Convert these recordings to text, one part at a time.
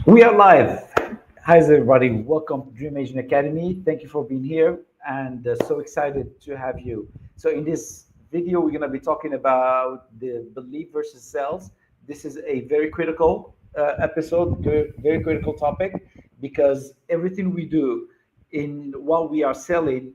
We are live. Hi, everybody. Welcome to Dream Agent Academy. Thank you for being here and so excited to have you. So, in this video, we're going to be talking about the belief versus sales. This is a very critical episode, very critical topic because everything we do in while we are selling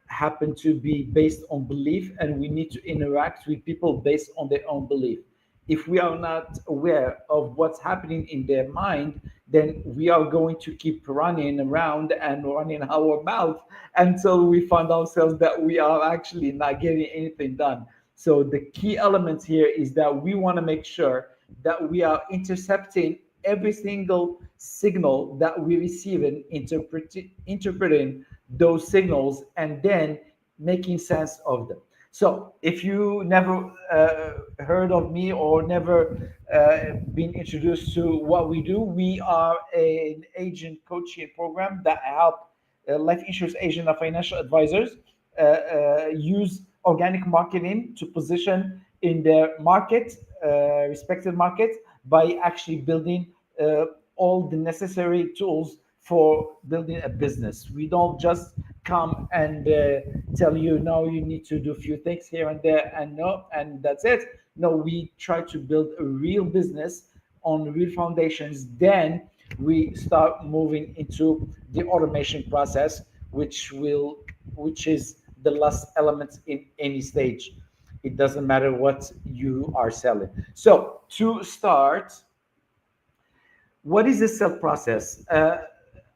happen to be based on belief, and we need to interact with people based on their own belief. If we are not aware of what's happening in their mind, then we are going to keep running around and running our mouth until we find ourselves that we are actually not getting anything done. So the key element here is that we want to make sure that we are intercepting every single signal that we receive and interpreting those signals and then making sense of them. So, if you never heard of me or never been introduced to what we do, we are an agent coaching program that help life insurance agent and financial advisors use organic marketing to position in their market, respected market, by actually building all the necessary tools for building a business. We don't just come and tell you, no, you need to do a few things here and there, and no, and that's it. No, we try to build a real business on real foundations. Then we start moving into the automation process, which is the last element in any stage. It doesn't matter what you are selling. So to start, what is the sales process?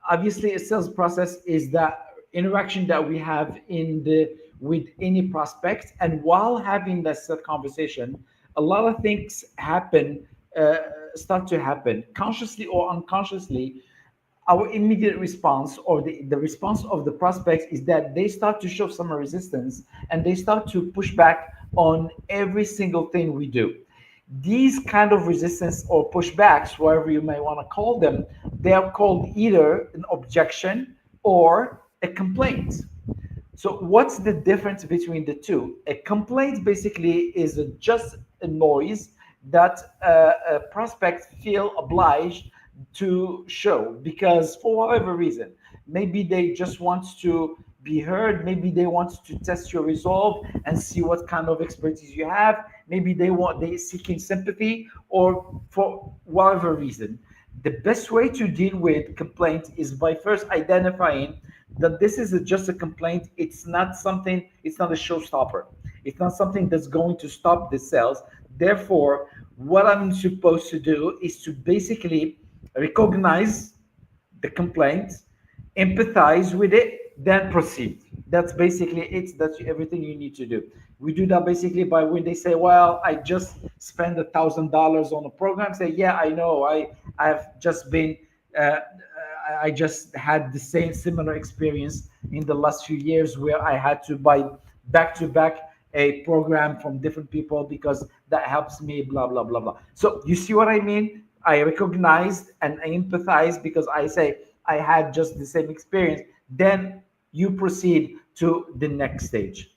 Obviously, a sales process is that interaction that we have in the with any prospect, and while having that sales conversation, a lot of things start to happen consciously or unconsciously. Our immediate response or the response of the prospects is that they start to show some resistance and they start to push back on every single thing we do. These kind of resistance or pushbacks, whatever you may want to call them, they are called either an objection or a complaint. So what's the difference between the two? A complaint basically is just a noise that a prospect feel obliged to show because for whatever reason, maybe they just want to be heard, maybe they want to test your resolve and see what kind of expertise you have, maybe they seeking sympathy, or for whatever reason. The best way to deal with complaint is by first identifying that this is just a complaint. It's not a showstopper. It's not something that's going to stop the sales. Therefore, what I'm supposed to do is to basically recognize the complaint, empathize with it, then proceed. That's basically it. That's everything you need to do. We do that basically by when they say, "Well, I just spent $1,000 on a program." Say, "Yeah, I know. I've just been. I just had the same similar experience in the last few years where I had to buy back to back a program from different people because that helps me, blah blah blah blah." So you see what I mean? I recognize and I empathize because I say I had just the same experience. Then you proceed to the next stage.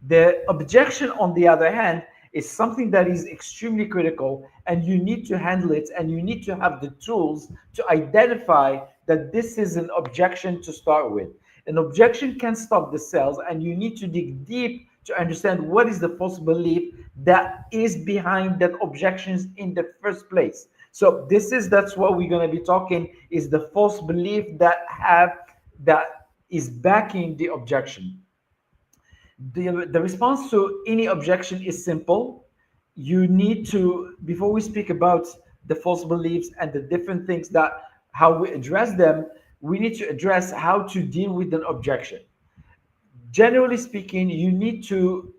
The objection, on the other hand, is something that is extremely critical, and you need to handle it, and you need to have the tools to identify that this is an objection to start with. An objection can stop the sales, and you need to dig deep to understand what is the false belief that is behind that objections in the first place. So that's what we're going to be talking is the false belief that is backing the objection. The response to any objection is simple. You need to, before we speak about the false beliefs and the different things that how we address them, we need to address how to deal with an objection. Generally speaking, you need to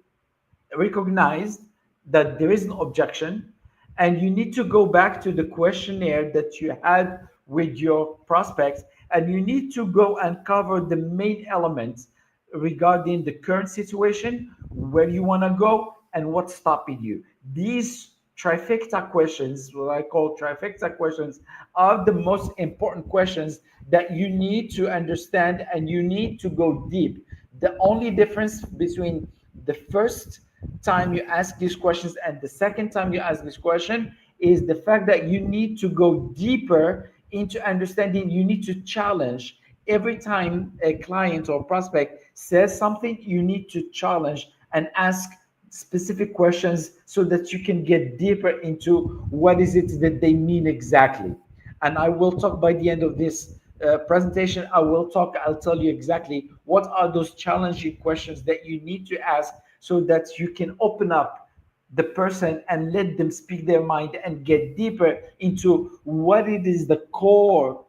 recognize that there is an objection, and you need to go back to the questionnaire that you had with your prospects, and you need to go and cover the main elements regarding the current situation, where you want to go, and what's stopping you. These trifecta questions, what I call trifecta questions, are the most important questions that you need to understand and you need to go deep. The only difference between the first time you ask these questions and the second time you ask this question is the fact that you need to go deeper into understanding. You need to challenge every time a client or prospect says something. You need to challenge and ask specific questions so that you can get deeper into what is it that they mean exactly. And I will talk by the end of this presentation. I'll tell you exactly what are those challenging questions that you need to ask so that you can open up the person and let them speak their mind and get deeper into what it is, the core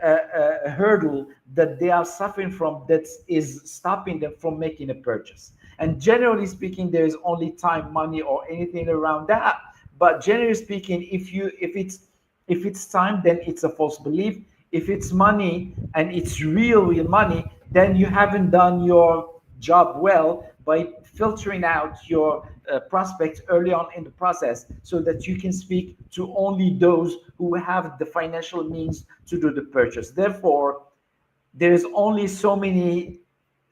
hurdle that they are suffering from, that is stopping them from making a purchase. And generally speaking, there is only time, money, or anything around that. But generally speaking, if it's time, then it's a false belief. If it's money and it's real money, then you haven't done your job well by filtering out your prospects early on in the process so that you can speak to only those who have the financial means to do the purchase. Therefore, there's only so many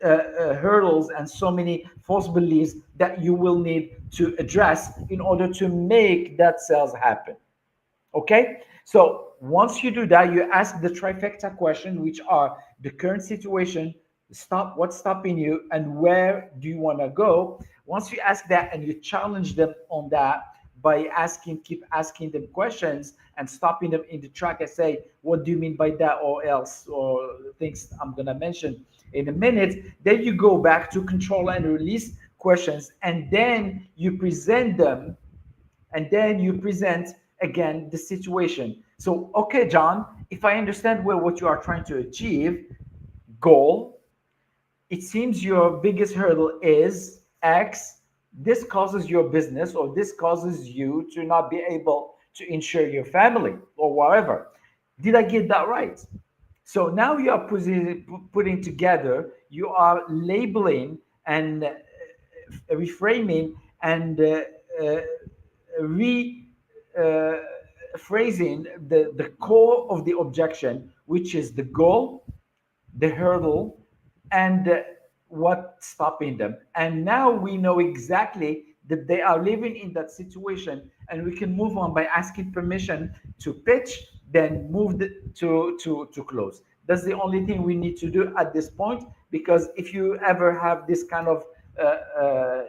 hurdles and so many false beliefs that you will need to address in order to make that sales happen. Okay, so once you do that, you ask the trifecta question, which are the current situation, stop, what's stopping you, and where do you want to go. Once you ask that and you challenge them on that by keep asking them questions and stopping them in the track and say, what do you mean by that, or else, or things I'm going to mention in a minute. Then you go back to control and release questions, and then you present them, and then you present again the situation. So, okay, John, if I understand well what you are trying to achieve, goal, it seems your biggest hurdle is X. This causes your business, or this causes you to not be able to insure your family or whatever. Did I get that right? So now you are putting together, you are labeling and reframing and uh, re uh, phrasing the core of the objection, which is the goal, the hurdle, and what's stopping them. And now we know exactly that they are living in that situation, and we can move on by asking permission to pitch, then move to close. That's the only thing we need to do at this point, because if you ever have this kind of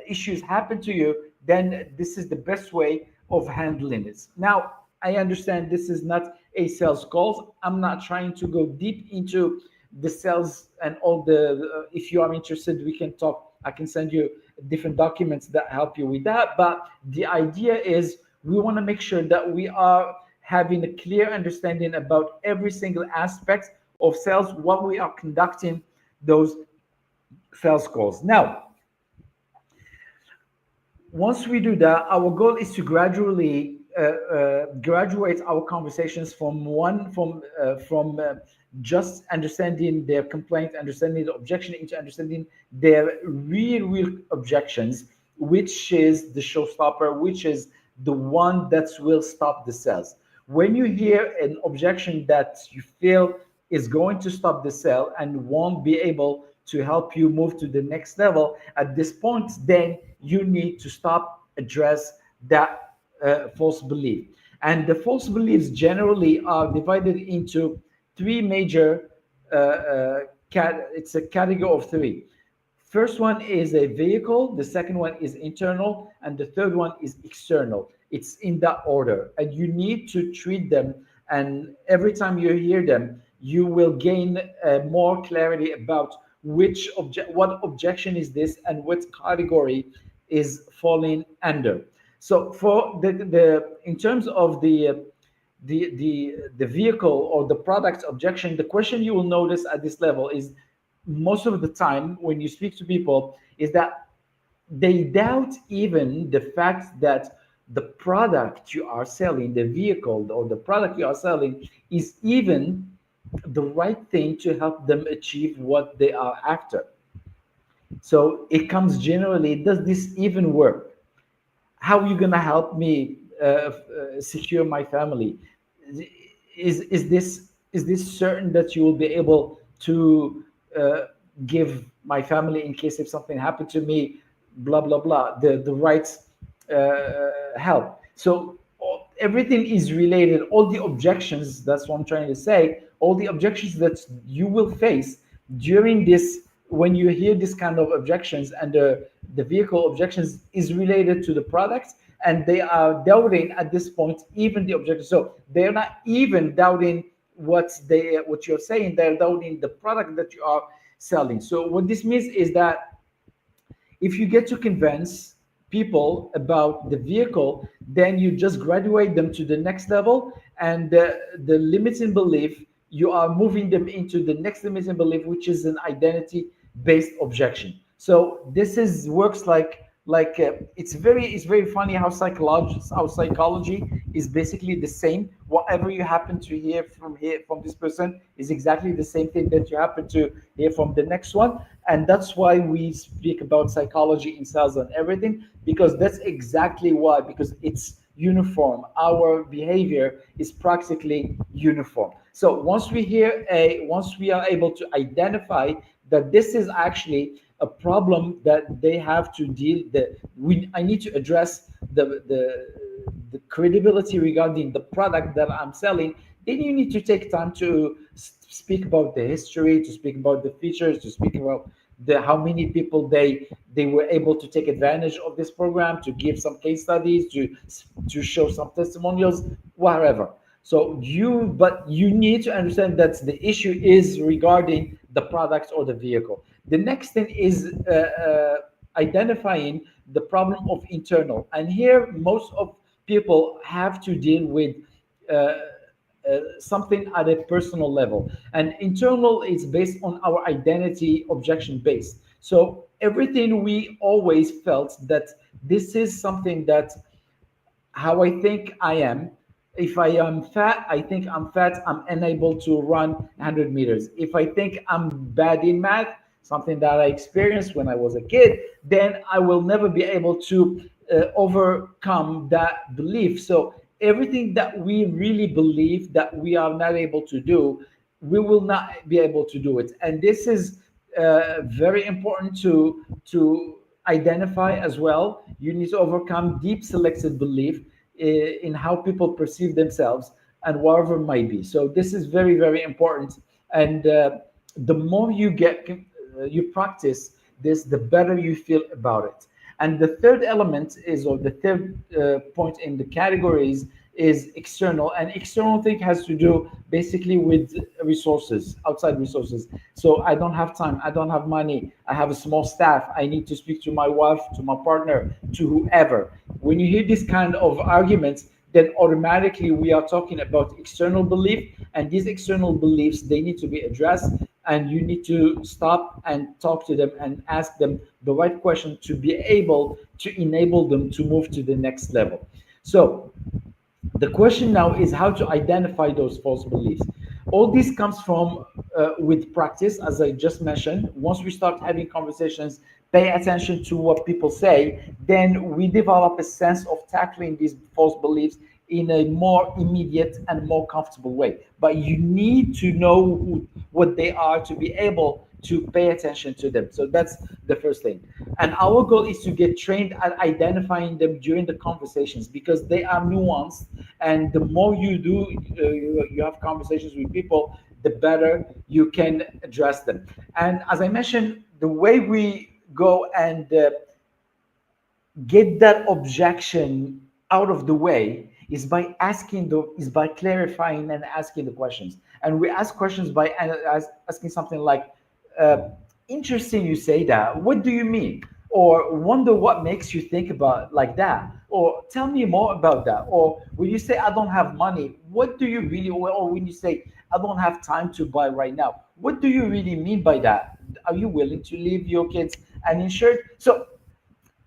issues happen to you, then this is the best way of handling it. Now, I understand this is not a sales call. I'm not trying to go deep into the sales and all the. If you are interested, we can talk. I can send you different documents that help you with that. But the idea is we want to make sure that we are having a clear understanding about every single aspect of sales while we are conducting those sales calls. Now, once we do that, our goal is to gradually graduate our conversations from just understanding their complaint, understanding the objection, into understanding their real objections, which is the showstopper, which is the one that will stop the sales. When you hear an objection that you feel is going to stop the sale and won't be able to help you move to the next level, at this point, then you need to stop, address that false belief. And the false beliefs generally are divided into three major it's a category of three. First one is a vehicle, the second one is internal, and the third one is external. It's in that order, and you need to treat them. And every time you hear them, you will gain more clarity about what objection is this and what category is falling under. So for the in terms of the vehicle or the product objection, the question you will notice at this level is, most of the time when you speak to people, is that they doubt even the fact that the product you are selling, the vehicle or the product you are selling, is even the right thing to help them achieve what they are after. So it comes generally, does this even work? How are you going to help me secure my family? Is this certain that you will be able to uh, give my family, in case if something happened to me, blah blah blah, the right help? So everything is related. All the objections, that's what I'm trying to say, all the objections that you will face during this, when you hear this kind of objections, and the vehicle objections is related to the product, and they are doubting at this point even the objection. So they're not even doubting what you're saying, they're doubting the product that you are selling. So what this means is that if you get to convince people about the vehicle, then you just graduate them to the next level, and the limiting belief, you are moving them into the next limiting belief, which is an identity based objection. So this is works it's very funny how psychology is basically the same. Whatever you happen to hear from this person is exactly the same thing that you happen to hear from the next one. And that's why we speak about psychology in sales and everything, because that's exactly why, because it's uniform. Our behavior is practically uniform. So once we are able to identify that this is actually a problem that they have to deal that we I need to address the credibility regarding the product that I'm selling, then you need to take time to speak about the history, to speak about the features, to speak about how many people they were able to take advantage of this program, to give some case studies, to show some testimonials, whatever. So but you need to understand that the issue is regarding the product or the vehicle. The next thing is identifying the problem of internal, and here most of people have to deal with uh, something at a personal level. And internal is based on our identity objection base. So everything we always felt that this is something that how I think I am. If I am fat, I think I'm fat, I'm unable to run 100 meters. If I think I'm bad in math, something that I experienced when I was a kid, then I will never be able to overcome that belief. So everything that we really believe that we are not able to do, we will not be able to do it. And this is very important to identify as well. You need to overcome deep selected belief in how people perceive themselves and whatever it might be. So this is very, very important. And the more you practice this, the better you feel about it. And the third element is, or the third point in the categories is external. And external thing has to do basically with resources, outside resources. So I don't have time, I don't have money, I have a small staff, I need to speak to my wife, to my partner, to whoever. When you hear this kind of arguments, then automatically we are talking about external belief, and these external beliefs, they need to be addressed, and you need to stop and talk to them and ask them the right question to be able to enable them to move to the next level. So the question now is how to identify those false beliefs. All this comes from with practice, as I just mentioned. Once we start having conversations, pay attention to what people say, then we develop a sense of tackling these false beliefs in a more immediate and more comfortable way. But you need to know what they are to be able to pay attention to them. So that's the first thing. And our goal is to get trained at identifying them during the conversations, because they are nuanced. And the more you do, you have conversations with people, the better you can address them. And as I mentioned, the way we go and get that objection out of the way is by clarifying and asking the questions. And we ask questions by asking something like, uh, interesting you say that, what do you mean? Or wonder what makes you think about like that, or tell me more about that. Or when you say I don't have money, what do you really, or when you say I don't have time to buy right now, what do you really mean by that? Are you willing to leave your kids uninsured? So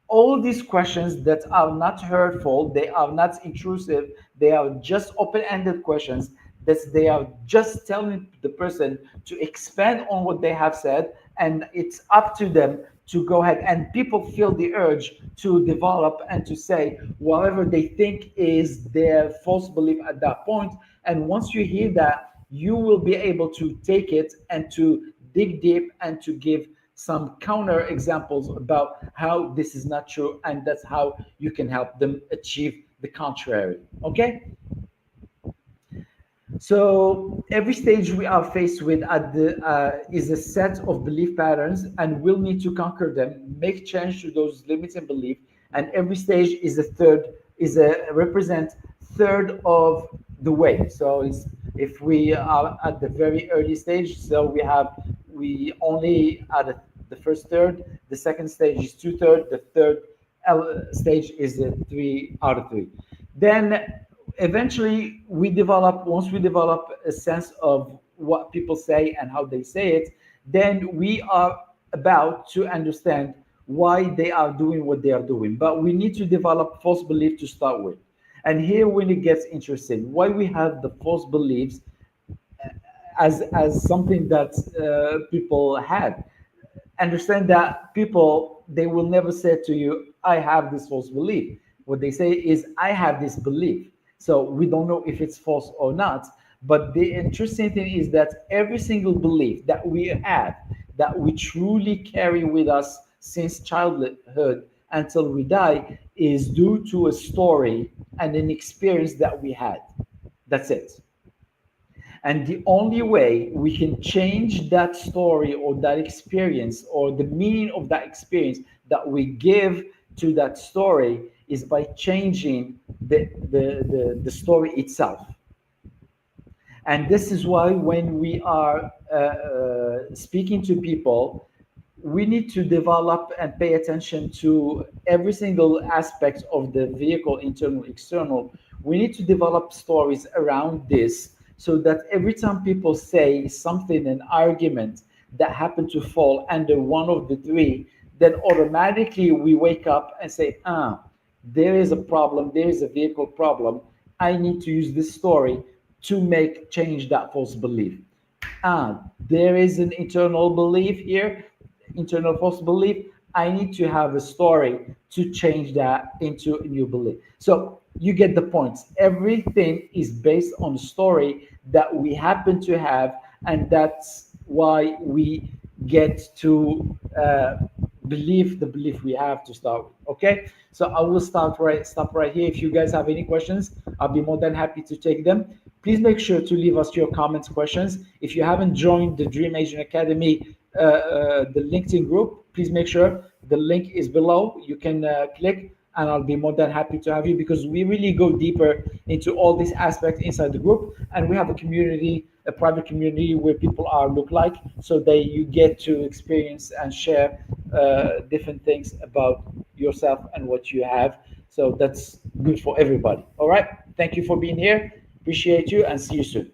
all these questions that are not hurtful, they are not intrusive, they are just open-ended questions, that they are just telling the person to expand on what they have said, and it's up to them to go ahead. And people feel the urge to develop and to say whatever they think is their false belief at that point. And once you hear that, you will be able to take it and to dig deep and to give some counter examples about how this is not true, and that's how you can help them achieve the contrary. Okay, so every stage we are faced with at the is a set of belief patterns, and we'll need to conquer them, make change to those limiting belief. And every stage is a third, is a represent third of the way. So it's, if we are at the very early stage, so we only at the first third. The second stage is two third. The third stage is a three out of three. Then eventually we develop, once we develop a sense of what people say and how they say it, then we are about to understand why they are doing what they are doing. But we need to develop false belief to start with. And here when it gets interesting, why we have the false beliefs as something that people have. Understand that people, they will never say to you, I have this false belief. What they say is, I have this belief. So we don't know if it's false or not. But the interesting thing is that every single belief that we have, that we truly carry with us since childhood until we die, is due to a story and an experience that we had. That's it. And the only way we can change that story or that experience or the meaning of that experience that we give to that story is by changing the story itself. And this is why when we are speaking to people, we need to develop and pay attention to every single aspect of the vehicle, internal, external. We need to develop stories around this so that every time people say something, an argument that happened to fall under one of the three, then automatically we wake up and say, there is a problem, there is a vehicle problem. I need to use this story to make change that false belief. There is an internal belief here, internal false belief. I need to have a story to change that into a new belief. So you get the points. Everything is based on a story that we happen to have, and that's why we get to believe the belief we have to start with. Okay, so I will stop right here. If you guys have any questions, I'll be more than happy to take them. Please make sure to leave us your comments, questions. If you haven't joined the Dream Agent Academy, the LinkedIn group, please make sure the link is below. You can click, and I'll be more than happy to have you, because we really go deeper into all these aspects inside the group, and we have a community, a private community where people are look like, so that you get to experience and share different things about yourself and what you have. So that's good for everybody. All right. Thank you for being here. Appreciate you, and see you soon.